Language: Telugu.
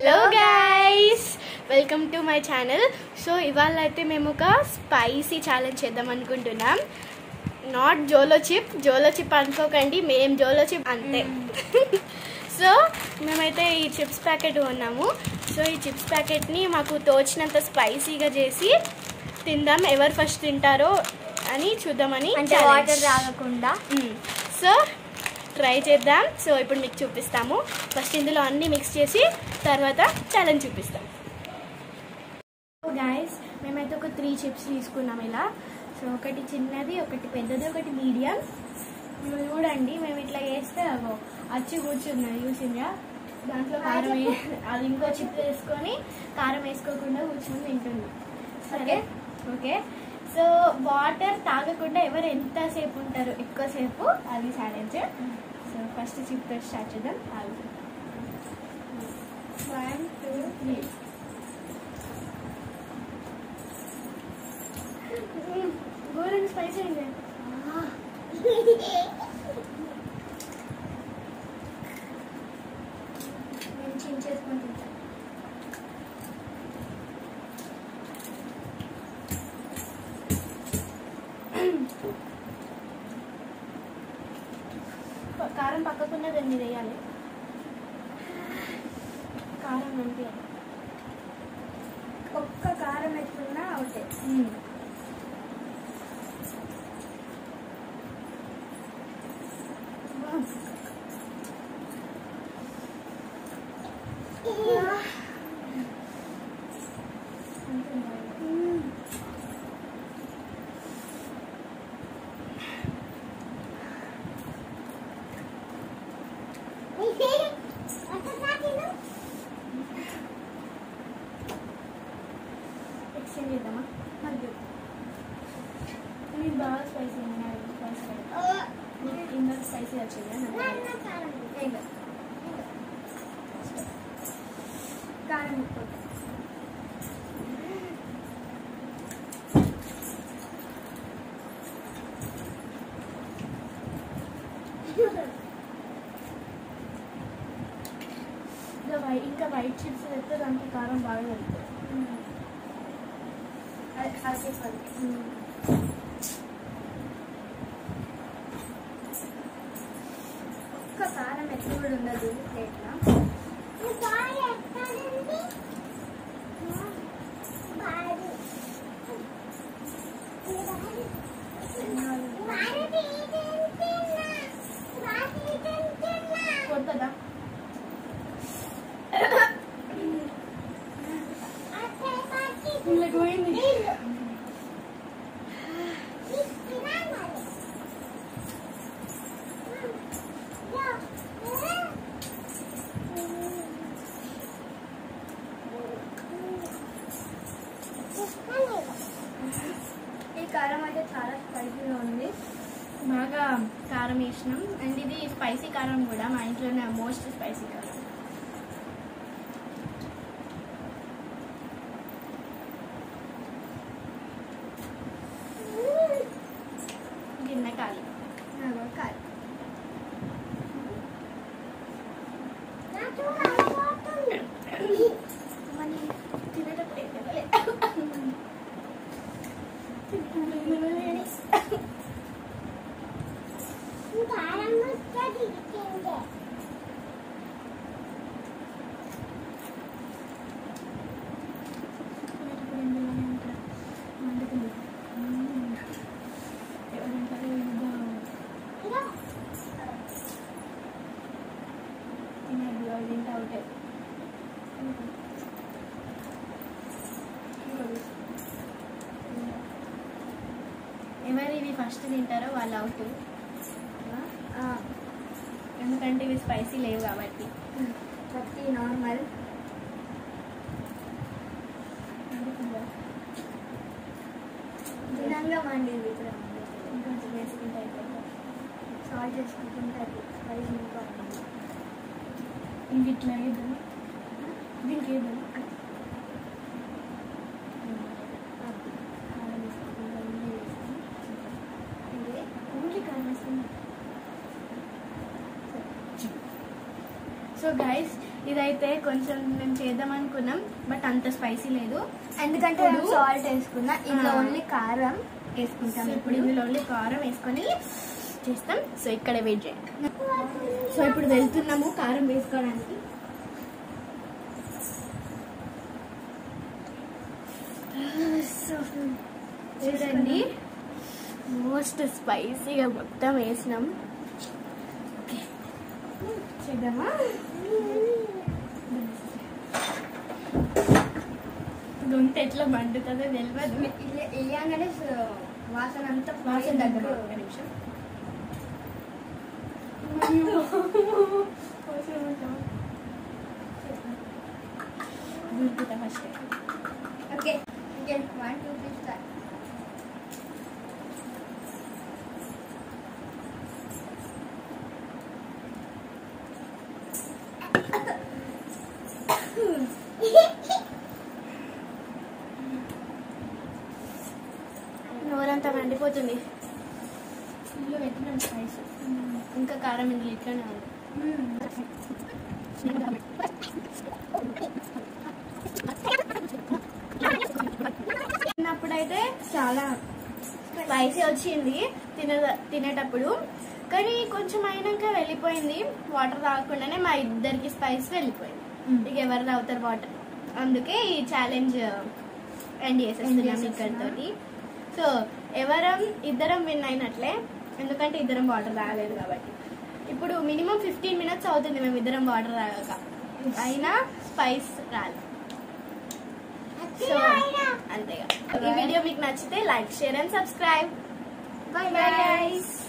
Hello guys, welcome to my channel. So ఇవాళ అయితే మేము ఒక స్పైసీ ఛాలెంజ్ చేద్దాం అనుకుంటున్నాం. నాట్ జోలో చిప్ అనుకోకండి, మేము జోలో చిప్ అంతే. సో మేమైతే ఈ చిప్స్ ప్యాకెట్ కొన్నాము. సో ఈ చిప్స్ ప్యాకెట్ని మాకు తోచినంత స్పైసీగా చేసి తిందాం. ఎవరు ఫస్ట్ తింటారో అని చూద్దామని, అంటే వాటర్ తాగకుండా. సో ట్రై చేద్దాం. సో ఇప్పుడు మీకు చూపిస్తాము. ఫస్ట్ ఇందులో అన్నీ మిక్స్ చేసి తర్వాత ఛాలెంజ్ చూపిస్తాం. గైస్, మేమైతే ఒక 3 చిప్స్ తీసుకున్నాం ఇలా. సో ఒకటి చిన్నది, ఒకటి పెద్దది, ఒకటి మీడియం. మీరు చూడండి, మేము ఇట్లా వేస్తే అగో అచ్చి కూర్చున్నది, చూసిందా? దాంట్లో కారం అది ఇంకో చిప్ వేసుకొని కారం వేసుకోకుండా కూర్చొని తింటుంది. సరే, ఓకే. సో వాటర్ తాగకుండా ఎవరు ఎంతసేపు ఉంటారు ఎక్కువసేపు, అది ఛాలెంజ్. సో ఫస్ట్ చిప్ తో స్టార్ట్ చేద్దాం. 1 2 3. ఘోరంగా స్పైసీ అయింది. నేను చించేసుకొని తింటాను. కారం పక్కకున్న దాన్ని వేయాలి. కారం అంటే ఒక్క కారం ఎత్తుకున్నా అవుతాయి. ఎక్స్చేంజ్ చేద్దామా? ఇది బాగా స్పైసీ ఉన్నాయి. ఇందాక స్పైసీ వచ్చింది. కారం ఎక్కువ. ఇంకా వైట్ చిప్స్ అయితే దానికి కారం బాగా వెళ్తుంది. ఒక్క కారం ఎక్కువ కూడా ఉండదు ప్లేట్లో. కొడతా పోయింది. ఈ కారం అయితే చాలా స్పైసీగా ఉంది. బాగా కారం వేసినాం. అండ్ ఇది స్పైసీ కారం కూడా, మా ఇంట్లోనే మోస్ట్ స్పైసీ కారం. గిన్నె కాలి. కాదు, మళ్ళీ తినేటప్పుడు ఏంటలే. ఎవరు ఇవి ఫస్ట్ తింటారో వాళ్ళు అవుట్. ఎందుకంటే ఇవి స్పైసీ లేవు కాబట్టి. ప్రతి నార్మల్. దినంగా మండేది ఇక్కడ. ఇంకొంచెం వేసుకుంటే అయిపోతుంది. సాల్ట్ వేసుకుంటుంటే స్పైసీ ఇంకా ఇంక ఇట్లా వేద్దాం, దీనికి వేద్దాం. సో గైస్, ఇదైతే కొంచెం మేము చేద్దాం అనుకున్నాం, బట్ అంత స్పైసీ లేదు. ఎందుకంటే సాల్ట్ వేసుకున్నా, ఇందులో ఓన్లీ కారం వేసుకుంటాం. ఇప్పుడు ఇందులో ఓన్లీ కారం వేసుకొని చేస్తాం. సో ఇక్కడ వెయిట్ చేయండి. సో ఇప్పుడు వెళ్తున్నాము కారం వేసుకోవడానికి. చూడండి, మోస్ట్ స్పైసీగా మొత్తం వేసినాం. చేద్దామా? గొంతు ఎట్లా మండుతుందో తెలియదు. వేయగానే వాసన అంతా వాసన దగ్గర ఒక నిమిషం. గుర్తుతా ఫస్ట్. Okay, 1 2 3 start. నోరంతా మండిపోతుంది. ఇల్లు పెట్టిన స్పైస్, ఇంకా కారం ఇందులో ఇట్లానే ఉంది. తిన్నప్పుడైతే చాలా స్పైసీ వచ్చింది తినేటప్పుడు, కానీ కొంచెం అయినాక వెళ్ళిపోయింది. వాటర్ తాగకుండానే మా ఇద్దరికి స్పైస్ వెళ్ళిపోయింది. ఇక ఎవరు తాగుతారు వాటర్? అందుకే ఈ ఛాలెంజ్ ఎండ్ చేసేస్తున్నాం ఇక్కడితోటి. సో ఇద్దరం విన్ అయినట్లే, ఎందుకంటే ఇద్దరం వాటర్ తాగలేదు కాబట్టి. ఇప్పుడు మినిమం 15 minutes అవుతుంది మేము ఇద్దరం వాటర్ తాగాక, అయినా స్పైస్ రాలేదు. సో అంతేగా. ఈ వీడియో మీకు నచ్చితే like, share and subscribe. Bye guys.